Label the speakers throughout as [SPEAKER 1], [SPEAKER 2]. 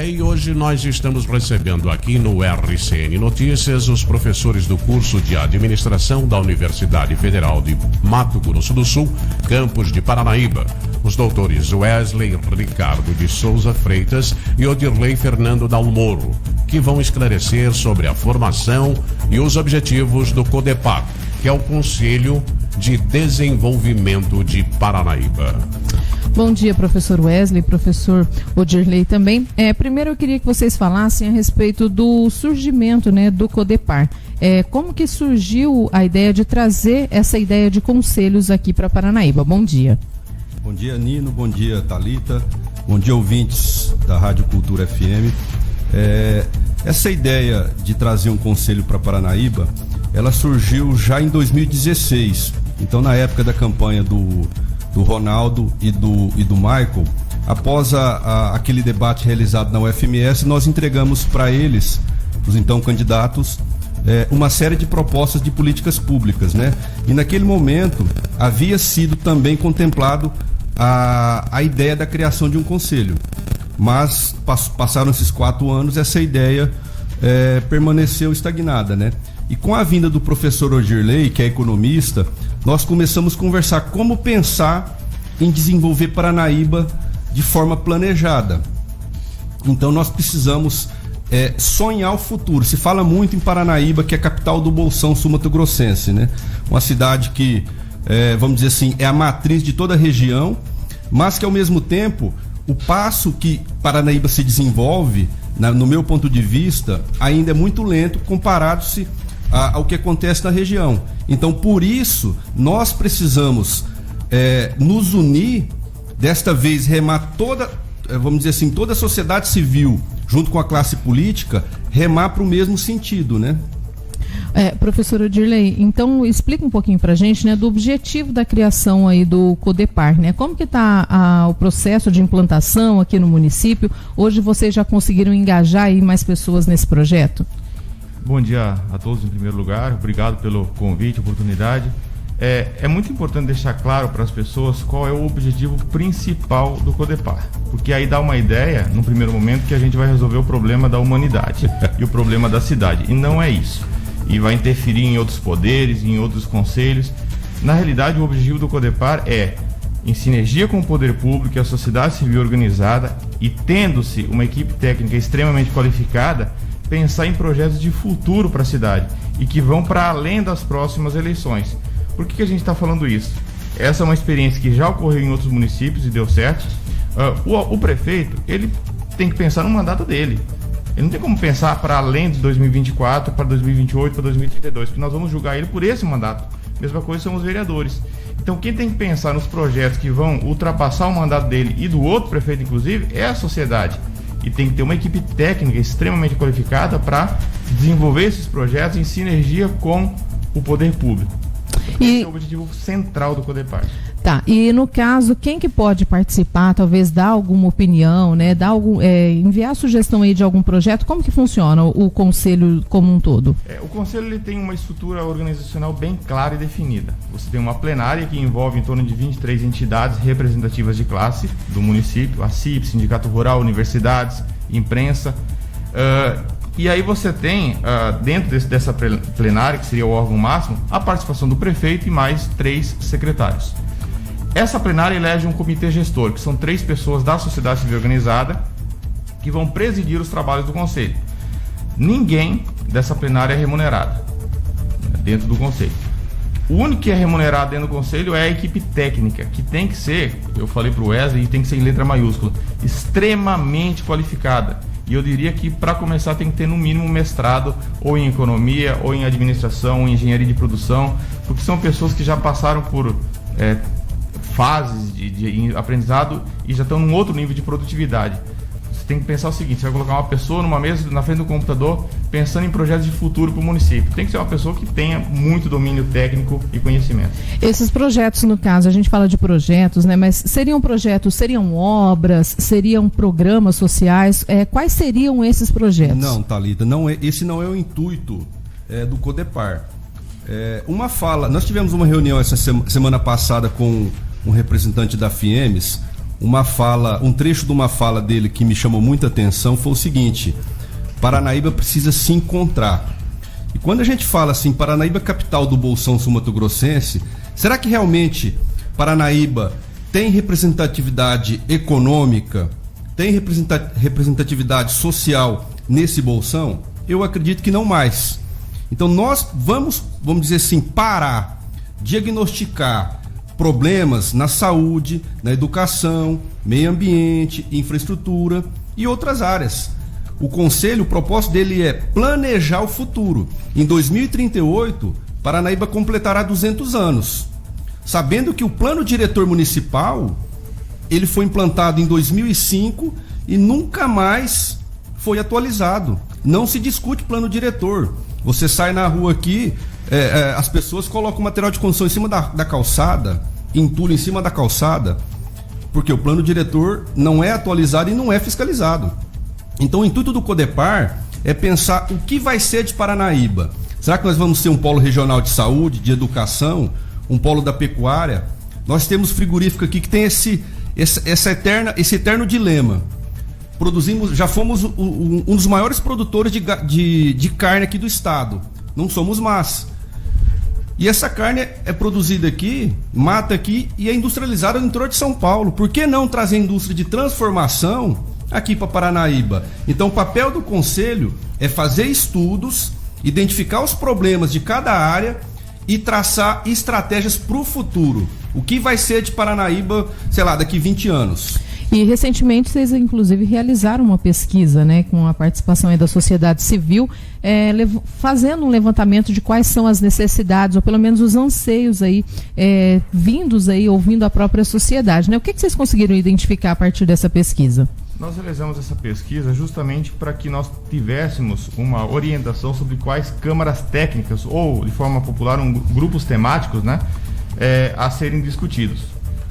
[SPEAKER 1] E hoje nós estamos recebendo aqui no RCN Notícias os professores do curso de Administração da Universidade Federal de Mato Grosso do Sul, campus de Paranaíba, os doutores Wesley Ricardo de Souza Freitas e Odirley Fernando Dalmoro, que vão esclarecer sobre a formação e os objetivos do CODEPAR, que é o Conselho de Desenvolvimento de Paranaíba.
[SPEAKER 2] Bom dia, professor Wesley, professor Odirley também. Primeiro eu queria que vocês falassem a respeito do surgimento, do CODEPAR. Como que surgiu a ideia de trazer essa ideia de conselhos aqui para Paranaíba? Bom dia.
[SPEAKER 3] Bom dia, Nino. Bom dia, Thalita. Bom dia, ouvintes da Rádio Cultura FM. Essa ideia de trazer um conselho para Paranaíba, ela surgiu já em 2016. Então, na época da campanha do Ronaldo e do Michael, após aquele debate realizado na UFMS, nós entregamos para eles, os então candidatos, uma série de propostas de políticas públicas, E naquele momento havia sido também contemplado a ideia da criação de um conselho, mas passaram esses 4 anos, essa ideia permaneceu estagnada, E com a vinda do professor Odirley, que é economista, nós começamos a conversar como pensar em desenvolver Paranaíba de forma planejada. Então nós precisamos sonhar o futuro. Se fala muito em Paranaíba, que é a capital do Bolsão sul-mato-grossense, Uma cidade que, vamos dizer assim, é a matriz de toda a região, mas que ao mesmo tempo, o passo que Paranaíba se desenvolve, no meu ponto de vista, ainda é muito lento comparado-se ao que acontece na região. Então, por isso, nós precisamos nos unir, desta vez remar toda a sociedade civil, junto com a classe política, remar para o mesmo sentido,
[SPEAKER 2] Professor Odirley, então explica um pouquinho para a gente, do objetivo da criação aí do CODEPAR, Como que está o processo de implantação aqui no município? Hoje vocês já conseguiram engajar aí mais pessoas nesse projeto?
[SPEAKER 4] Bom dia a todos em primeiro lugar, obrigado pelo convite, oportunidade. É muito importante deixar claro para as pessoas qual é o objetivo principal do CODEPAR, porque aí dá uma ideia, no primeiro momento, que a gente vai resolver o problema da humanidade e o problema da cidade, e não é isso. E vai interferir em outros poderes, em outros conselhos. Na realidade, o objetivo do CODEPAR é, em sinergia com o poder público e a sociedade civil organizada, e tendo-se uma equipe técnica extremamente qualificada, pensar em projetos de futuro para a cidade e que vão para além das próximas eleições. Por que a gente está falando isso? Essa é uma experiência que já ocorreu em outros municípios e deu certo. O prefeito, ele tem que pensar no mandato dele. Ele não tem como pensar para além de 2024, para 2028, para 2032, porque nós vamos julgar ele por esse mandato. Mesma coisa são os vereadores. Então, quem tem que pensar nos projetos que vão ultrapassar o mandato dele e do outro prefeito, inclusive, é a sociedade. E tem que ter uma equipe técnica extremamente qualificada para desenvolver esses projetos em sinergia com o poder público. Esse é o objetivo central do CODEPAR.
[SPEAKER 2] Tá, e no caso, quem que pode participar, talvez dar alguma opinião, enviar sugestão aí de algum projeto? Como que funciona o conselho como um todo?
[SPEAKER 4] O conselho ele tem uma estrutura organizacional bem clara e definida. Você tem uma plenária que envolve em torno de 23 entidades representativas de classe do município, a CIP, Sindicato Rural, universidades, imprensa. E aí você tem, dentro dessa plenária, que seria o órgão máximo, a participação do prefeito e mais 3 secretários. Essa plenária elege um comitê gestor, que são 3 pessoas da sociedade civil organizada que vão presidir os trabalhos do conselho. Ninguém dessa plenária é remunerado dentro do conselho. O único que é remunerado dentro do conselho é a equipe técnica, que tem que ser, eu falei para o Wesley, tem que ser em letra maiúscula, extremamente qualificada. E eu diria que, para começar, tem que ter no mínimo mestrado ou em economia, ou em administração, ou em engenharia de produção, porque são pessoas que já passaram por fases de aprendizado e já estão num outro nível de produtividade. Você tem que pensar o seguinte: você vai colocar uma pessoa numa mesa na frente do computador pensando em projetos de futuro para o município. Tem que ser uma pessoa que tenha muito domínio técnico e conhecimento.
[SPEAKER 2] Esses projetos, no caso, a gente fala de projetos, mas seriam projetos, seriam obras, seriam programas sociais? Quais seriam esses projetos?
[SPEAKER 3] Não, Thalita, esse não é o intuito do CODEPAR. Nós tivemos uma reunião essa semana passada com um representante da FIEMES, um trecho de uma fala dele que me chamou muita atenção, foi o seguinte: Paranaíba precisa se encontrar. E quando a gente fala assim, Paranaíba capital do Bolsão sul-mato-grossense, será que realmente Paranaíba tem representatividade econômica, tem representatividade social nesse Bolsão? Eu acredito que não mais. Então nós vamos dizer assim, parar, diagnosticar problemas na saúde, na educação, meio ambiente, infraestrutura e outras áreas. O Conselho, o propósito dele é planejar o futuro. Em 2038, Paranaíba completará 200 anos. Sabendo que o Plano Diretor Municipal, ele foi implantado em 2005 e nunca mais foi atualizado. Não se discute plano diretor. Você sai na rua aqui, as pessoas colocam material de construção em cima da calçada, entulho em cima da calçada, porque o plano diretor não é atualizado e não é fiscalizado. Então o intuito do Codepar é pensar o que vai ser de Paranaíba. Será que nós vamos ser um polo regional de saúde, de educação, um polo da pecuária? Nós temos frigorífico aqui que tem esse eterno dilema. Já fomos um dos maiores produtores de carne aqui do estado. Não somos más. E essa carne é produzida aqui, mata aqui e é industrializada no interior de São Paulo. Por que não trazer a indústria de transformação aqui para Paranaíba? Então o papel do Conselho é fazer estudos, identificar os problemas de cada área e traçar estratégias para o futuro. O que vai ser de Paranaíba, sei lá, daqui 20 anos.
[SPEAKER 2] E recentemente vocês inclusive realizaram uma pesquisa, né, com a participação aí da sociedade civil, fazendo um levantamento de quais são as necessidades, ou pelo menos os anseios aí, vindos aí, ouvindo a própria sociedade, né? O que vocês conseguiram identificar a partir dessa pesquisa?
[SPEAKER 4] Nós realizamos essa pesquisa justamente para que nós tivéssemos uma orientação sobre quais câmaras técnicas, ou de forma popular, grupos temáticos, né, a serem discutidos.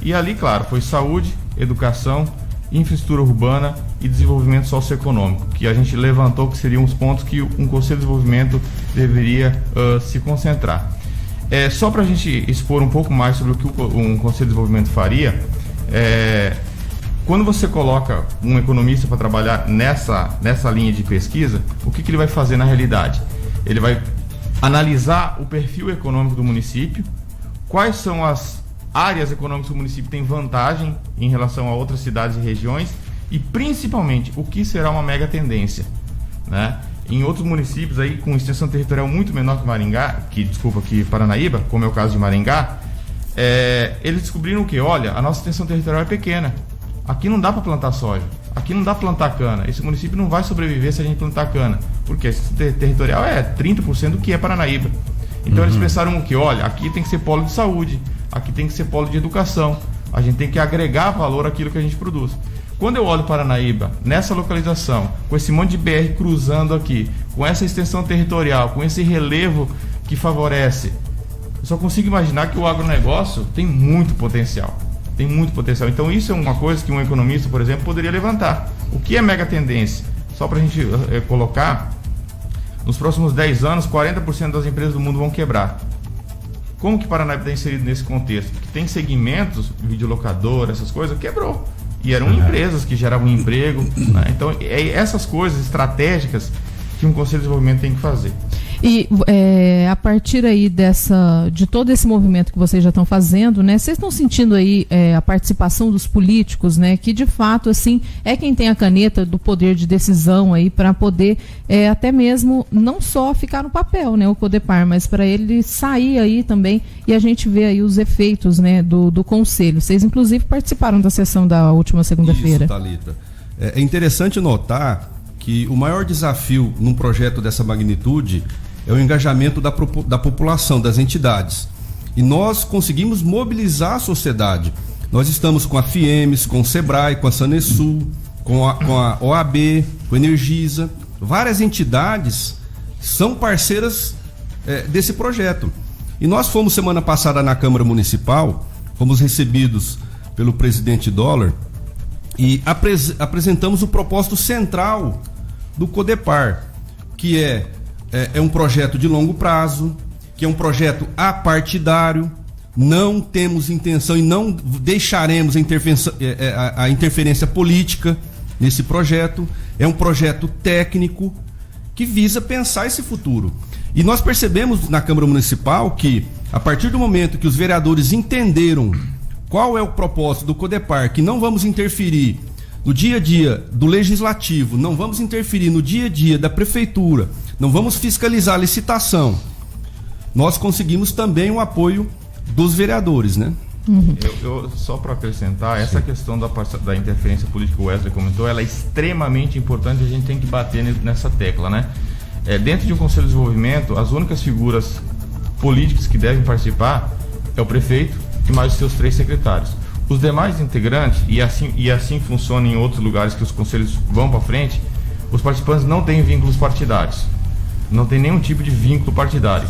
[SPEAKER 4] E ali, claro, foi saúde, educação, infraestrutura urbana e desenvolvimento socioeconômico, que a gente levantou que seriam os pontos que um Conselho de Desenvolvimento deveria se concentrar. Só para a gente expor um pouco mais sobre o que um Conselho de Desenvolvimento faria, quando você coloca um economista para trabalhar nessa linha de pesquisa, o que ele vai fazer na realidade? Ele vai analisar o perfil econômico do município, quais são as áreas econômicas que o município tem vantagem em relação a outras cidades e regiões e, principalmente, o que será uma mega tendência, né? Em outros municípios aí com extensão territorial muito menor que Paranaíba, como é o caso de Maringá, eles descobriram que, olha, a nossa extensão territorial é pequena. Aqui não dá para plantar soja, aqui não dá para plantar cana. Esse município não vai sobreviver se a gente plantar cana, porque a extensão territorial é 30% do que é Paranaíba. Então eles pensaram que, olha, aqui tem que ser polo de saúde, aqui tem que ser polo de educação, a gente tem que agregar valor àquilo que a gente produz. Quando eu olho Paranaíba, nessa localização, com esse monte de BR cruzando aqui, com essa extensão territorial, com esse relevo que favorece, eu só consigo imaginar que o agronegócio tem muito potencial. Tem muito potencial. Então isso é uma coisa que um economista, por exemplo, poderia levantar. O que é mega tendência? Só para a gente colocar, nos próximos 10 anos, 40% das empresas do mundo vão quebrar. Como que Paranaíba está inserido nesse contexto? Porque tem segmentos, videolocador, essas coisas, quebrou. E eram empresas que geravam emprego, né? Então, essas coisas estratégicas que um Conselho de Desenvolvimento tem que fazer.
[SPEAKER 2] E a partir aí de todo esse movimento que vocês já estão fazendo, né? Vocês estão sentindo aí a participação dos políticos, né? Que de fato, assim, é quem tem a caneta do poder de decisão aí para poder até mesmo não só ficar no papel, né? O Codepar, mas para ele sair aí também e a gente ver aí os efeitos, né? Do Conselho. Vocês inclusive participaram da sessão da última segunda-feira.
[SPEAKER 3] Isso, Thalita. É interessante notar que o maior desafio num projeto dessa magnitude é o engajamento da população, das entidades. E nós conseguimos mobilizar a sociedade. Nós estamos com a FIEMES, com o SEBRAE, com a Sanesul, com a OAB, com a Energisa. Várias entidades são parceiras desse projeto. E nós fomos semana passada na Câmara Municipal, fomos recebidos pelo presidente Dólar e apresentamos o propósito central do Codepar, que é um projeto de longo prazo, que é um projeto apartidário, não temos intenção e não deixaremos a interferência política nesse projeto. É um projeto técnico que visa pensar esse futuro. E nós percebemos na Câmara Municipal que, a partir do momento que os vereadores entenderam qual é o propósito do Codepar, que não vamos interferir no dia a dia do Legislativo, não vamos interferir no dia a dia da Prefeitura, não vamos fiscalizar a licitação, nós conseguimos também o apoio dos vereadores, né?
[SPEAKER 4] Só para acrescentar, essa questão da interferência política que o Wesley comentou, ela é extremamente importante, a gente tem que bater nessa tecla, né? Dentro de um Conselho de Desenvolvimento, as únicas figuras políticas que devem participar é o prefeito e mais os seus 3 secretários. Os demais integrantes, e assim funciona em outros lugares que os conselhos vão para frente, os participantes não têm vínculos partidários. Não tem nenhum tipo de vínculo partidário.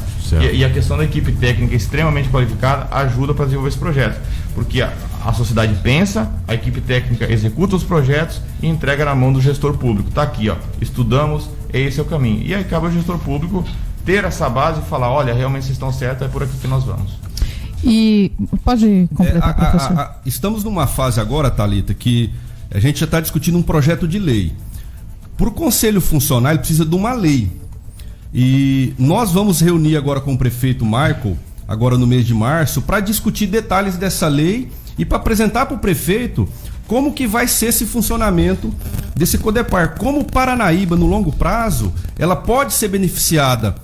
[SPEAKER 4] E a questão da equipe técnica extremamente qualificada ajuda para desenvolver esse projeto. Porque a sociedade pensa, a equipe técnica executa os projetos e entrega na mão do gestor público. Está aqui, estudamos, esse é o caminho. E aí cabe ao gestor público ter essa base e falar, olha, realmente vocês estão certos, é por aqui que nós vamos.
[SPEAKER 2] E pode completar, professor?
[SPEAKER 3] Estamos numa fase agora, Thalita, que a gente já está discutindo um projeto de lei. Para o Conselho funcionar, ele precisa de uma lei. E nós vamos reunir agora com o prefeito Marco, agora no mês de março, para discutir detalhes dessa lei e para apresentar para o prefeito como que vai ser esse funcionamento desse Codepar. Como Paranaíba, no longo prazo, ela pode ser beneficiada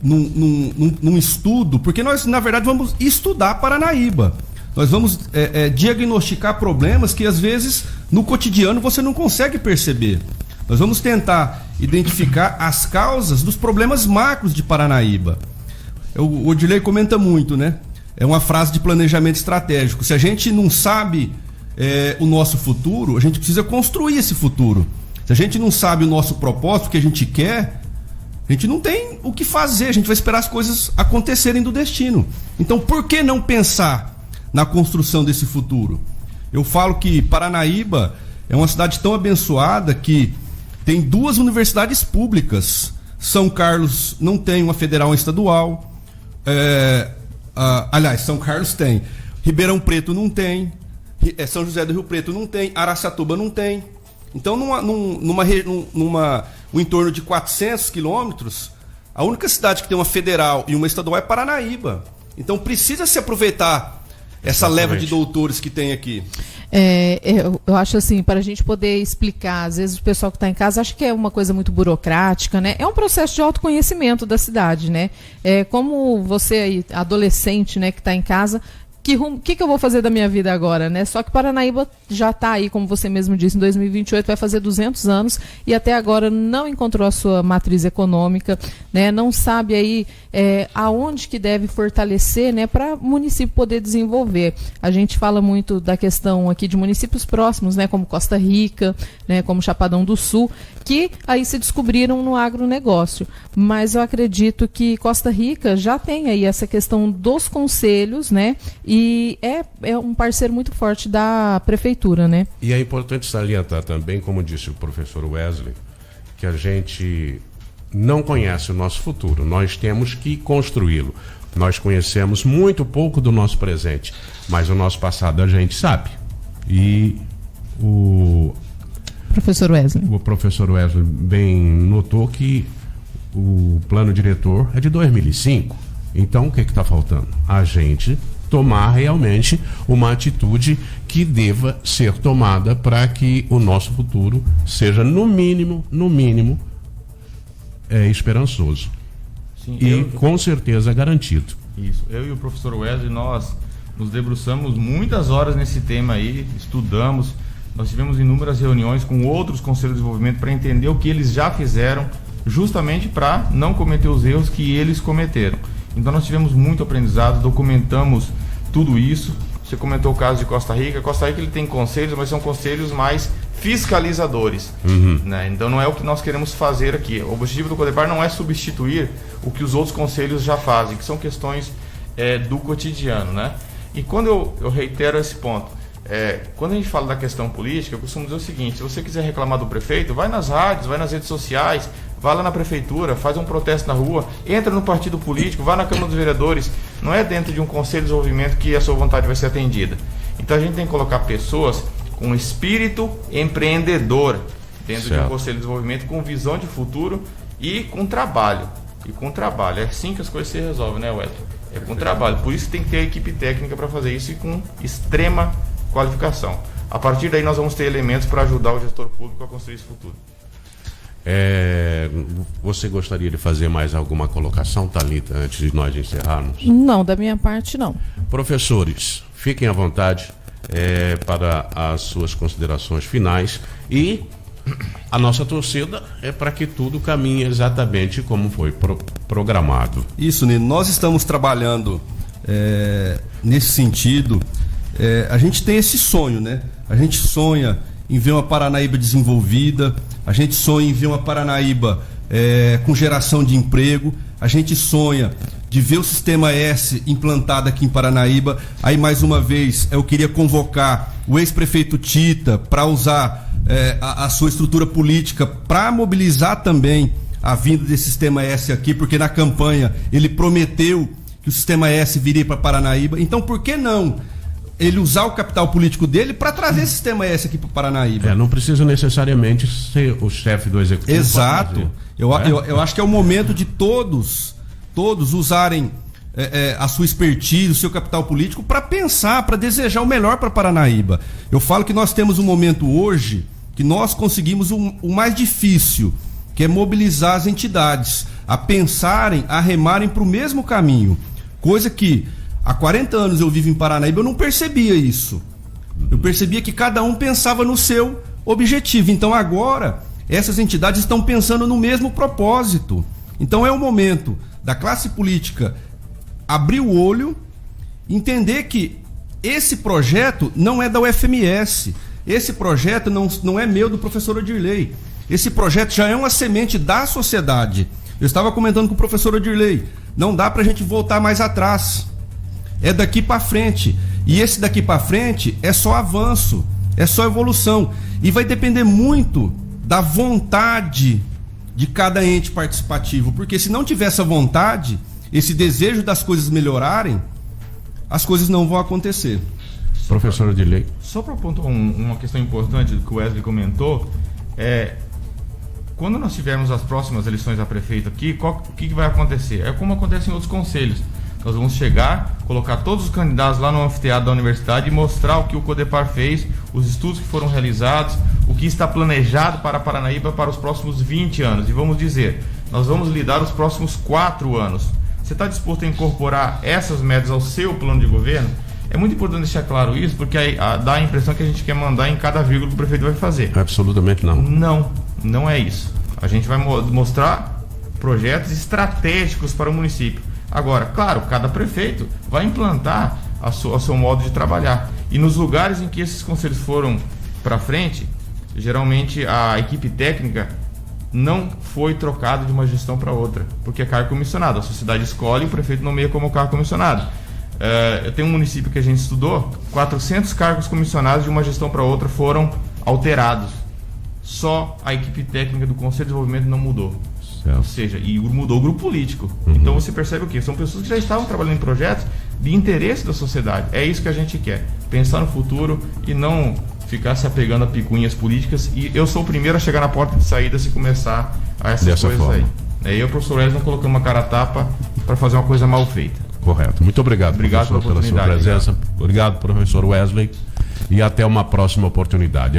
[SPEAKER 3] num estudo, porque nós, na verdade, vamos estudar Paranaíba. Nós vamos diagnosticar problemas que, às vezes, no cotidiano você não consegue perceber. Nós vamos tentar identificar as causas dos problemas macros de Paranaíba. O Odilei comenta muito, né? É uma frase de planejamento estratégico. Se a gente não sabe o nosso futuro, a gente precisa construir esse futuro. Se a gente não sabe o nosso propósito, o que a gente quer, a gente não tem o que fazer. A gente vai esperar as coisas acontecerem do destino. Então, por que não pensar na construção desse futuro? Eu falo que Paranaíba é uma cidade tão abençoada que tem 2 universidades públicas. São Carlos não tem, uma federal e uma estadual. Aliás, São Carlos tem. Ribeirão Preto não tem. São José do Rio Preto não tem. Araçatuba não tem. Então, um entorno de 400 quilômetros, a única cidade que tem uma federal e uma estadual é Paranaíba. Então, precisa se aproveitar essa leva de doutores que tem aqui.
[SPEAKER 2] Eu acho assim, para a gente poder explicar, às vezes o pessoal que está em casa acha que é uma coisa muito burocrática, né? É um processo de autoconhecimento da cidade, né? Como você aí, adolescente, né, que está em casa, que eu vou fazer da minha vida agora, né? Só que Paranaíba já está aí, como você mesmo disse, em 2028 vai fazer 200 anos e até agora não encontrou a sua matriz econômica, né? Não sabe aí aonde que deve fortalecer, né, para o município poder desenvolver. A gente fala muito da questão aqui de municípios próximos, né, como Costa Rica, né, como Chapadão do Sul, que aí se descobriram no agronegócio. Mas eu acredito que Costa Rica já tem aí essa questão dos conselhos, né? E é um parceiro muito forte da prefeitura, né?
[SPEAKER 1] E é importante salientar também, como disse o professor Wesley, que a gente não conhece o nosso futuro, nós temos que construí-lo. Nós conhecemos muito pouco do nosso presente, mas o nosso passado a gente sabe. E o
[SPEAKER 2] professor Wesley
[SPEAKER 1] bem notou que o plano diretor é de 2005. Então, o que está faltando? A gente tomar realmente uma atitude que deva ser tomada para que o nosso futuro seja, no mínimo, esperançoso. Sim, e com certeza garantido.
[SPEAKER 4] Isso. Eu e o professor Wesley, nós nos debruçamos muitas horas nesse tema aí, estudamos, nós tivemos inúmeras reuniões com outros conselhos de desenvolvimento para entender o que eles já fizeram, justamente para não cometer os erros que eles cometeram. Então nós tivemos muito aprendizado, documentamos tudo isso. Você comentou o caso de Costa Rica. Costa Rica ele tem conselhos, mas são conselhos mais fiscalizadores, né? Então não é o que nós queremos fazer aqui. O objetivo do Codepar não é substituir o que os outros conselhos já fazem, que são questões do cotidiano, né? E quando eu reitero esse ponto, quando a gente fala da questão política, eu costumo dizer o seguinte: se você quiser reclamar do prefeito, vai nas rádios, vai nas redes sociais, Vá lá na prefeitura, faz um protesto na rua, entra no partido político, vá na Câmara dos Vereadores. Não é dentro de um conselho de desenvolvimento que a sua vontade vai ser atendida. Então a gente tem que colocar pessoas com espírito empreendedor dentro de um conselho de desenvolvimento, com visão de futuro e com trabalho. É assim que as coisas se resolvem, né, Wesley? É com trabalho. Por isso tem que ter a equipe técnica para fazer isso e com extrema qualificação. A partir daí nós vamos ter elementos para ajudar o gestor público a construir esse futuro.
[SPEAKER 1] Você gostaria de fazer mais alguma colocação, Thalita, antes de nós encerrarmos?
[SPEAKER 2] Não, da minha parte não.
[SPEAKER 1] Professores, fiquem à vontade para as suas considerações finais, e a nossa torcida é para que tudo caminhe exatamente como foi programado.
[SPEAKER 3] Isso, Nino, nós estamos trabalhando nesse sentido. A gente tem esse sonho, né? A gente sonha em ver uma Paranaíba desenvolvida, a gente sonha em ver uma Paranaíba com geração de emprego, a gente sonha de ver o Sistema S implantado aqui em Paranaíba. Aí, mais uma vez, eu queria convocar o ex-prefeito Tita para usar a sua estrutura política para mobilizar também a vinda desse Sistema S aqui, porque na campanha ele prometeu que o Sistema S viria para Paranaíba. Então, por que não ele usar o capital político dele para trazer esse Sistema S aqui para Paranaíba?
[SPEAKER 1] Não precisa necessariamente ser o chefe do executivo.
[SPEAKER 3] Exato. Eu acho que é o momento de todos usarem a sua expertise, o seu capital político para pensar, para desejar o melhor para Paranaíba. Eu falo que nós temos um momento hoje que nós conseguimos o mais difícil, que é mobilizar as entidades a pensarem, a remarem para o mesmo caminho, coisa que há 40 anos eu vivo em Paranaíba, eu não percebia isso. Eu percebia que cada um pensava no seu objetivo. Então agora essas entidades estão pensando no mesmo propósito. Então é o momento da classe política abrir o olho, entender que esse projeto não é da UFMS, esse projeto não é meu, do professor Odirley. Esse projeto já é uma semente da sociedade. Eu estava comentando com o professor Odirley, não dá pra gente voltar mais atrás. É daqui para frente. E esse daqui para frente é só avanço, é só evolução. E vai depender muito da vontade de cada ente participativo. Porque se não tiver essa vontade, esse desejo das coisas melhorarem, as coisas não vão acontecer.
[SPEAKER 1] Professor Odirley.
[SPEAKER 4] Só para pontuar uma questão importante do que o Wesley comentou, quando nós tivermos as próximas eleições a prefeito aqui, o que vai acontecer? É como acontece em outros conselhos. Nós vamos chegar, colocar todos os candidatos lá no anfiteatro da universidade e mostrar o que o Codepar fez, os estudos que foram realizados, o que está planejado para Paranaíba para os próximos 20 anos. E vamos dizer, nós vamos lidar os próximos 4 anos. Você está disposto a incorporar essas metas ao seu plano de governo? É muito importante deixar claro isso, porque aí dá a impressão que a gente quer mandar em cada vírgula que o prefeito vai fazer.
[SPEAKER 1] Absolutamente não.
[SPEAKER 4] Não é isso. A gente vai mostrar projetos estratégicos para o município. Agora, claro, cada prefeito vai implantar o seu modo de trabalhar. E nos lugares em que esses conselhos foram para frente, geralmente a equipe técnica não foi trocada de uma gestão para outra, porque é cargo comissionado. A sociedade escolhe e o prefeito nomeia como cargo comissionado. Eu tenho um município que a gente estudou, 400 cargos comissionados de uma gestão para outra foram alterados. Só a equipe técnica do Conselho de Desenvolvimento não mudou.
[SPEAKER 1] Certo.
[SPEAKER 4] Ou seja, e mudou o grupo político. Então você percebe o quê? São pessoas que já estavam trabalhando em projetos de interesse da sociedade. É isso que a gente quer. Pensar no futuro e não ficar se apegando a picuinhas políticas. E eu sou o primeiro a chegar na porta de saída se começar a essas
[SPEAKER 1] dessa
[SPEAKER 4] coisas
[SPEAKER 1] forma.
[SPEAKER 4] aí. Eu e o professor Wesley não colocamos uma cara a tapa para fazer uma coisa mal feita.
[SPEAKER 1] Correto. Muito obrigado,
[SPEAKER 4] Obrigado
[SPEAKER 1] professor, pela sua presença. Obrigado, professor Wesley. E até uma próxima oportunidade.